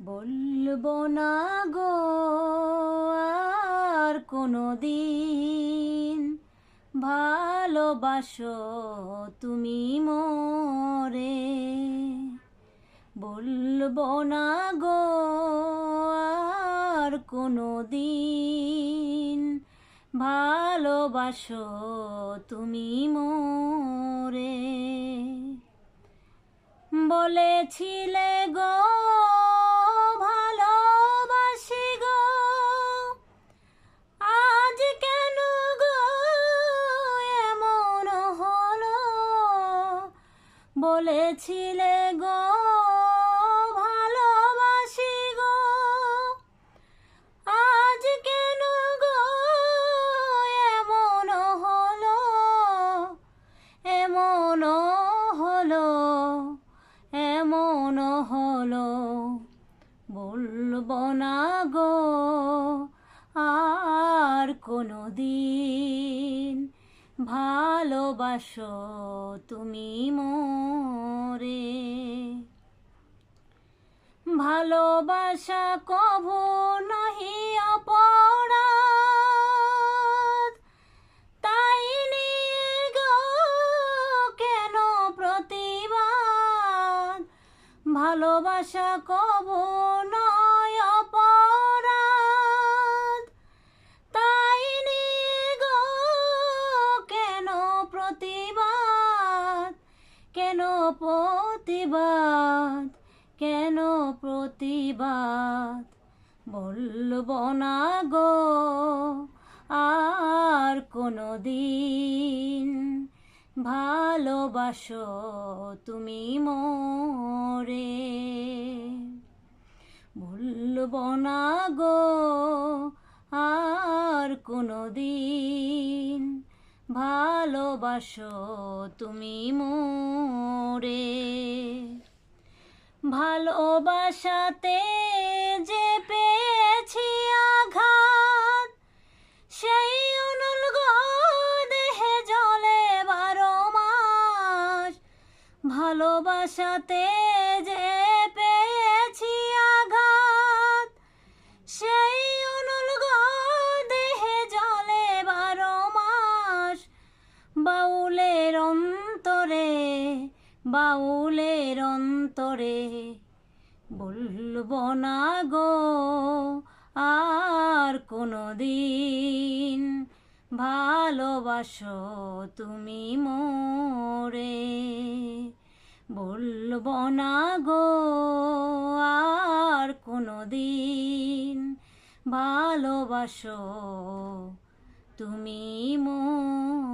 বলবো না গো আর কোনোদিন, ভালোবাসো তুমি মোরে। বলবো না গো আর কোনোদিন, ভালোবাসো তুমি মোরে। বলেছিলে গো ভালোবাসি গো, আজ কেন গো এমন হলো। বলেছিলে গো ভালোবাসি গো, আজ কেন গো এমন হলো। এমন হলো, এমন হলো। বলবো না গো আর কোনোদিন, ভালোবাসো তুমি মোরে। ভালোবাসা কভু নাহি অপরাধ, তাই নিয়ে গো কেন প্রতিবাদ। ভালোবাসা কভু নয় অপরাধ, তাই নিয়ে গো কেন প্রতিবাদ। কেন প্রতিবাদ, কেন প্রতিবাদ। বলবো না গো আর কোনোদিন, ভালোবাসো তুমি মোরে। বলবো না গো আর কোনোদিন, ভালোবাসো তুমি মোরে। ভালোবাসাতে যে পেয়েছি আঘাত, সেই অনল দেহে জ্বলে 12 মাস। ভালোবাসাতে যে পেয়েছি আঘাত, সেই অনল দেহে জ্বলে 12 মাস। বাউলের অন্তরে, বাউলের অন্তরে। বলবো না গো আর কোনোদিন, ভালোবাসো তুমি মোরে। বলবো না গো আর কোনোদিন, ভালোবাসো তুমি মোরে।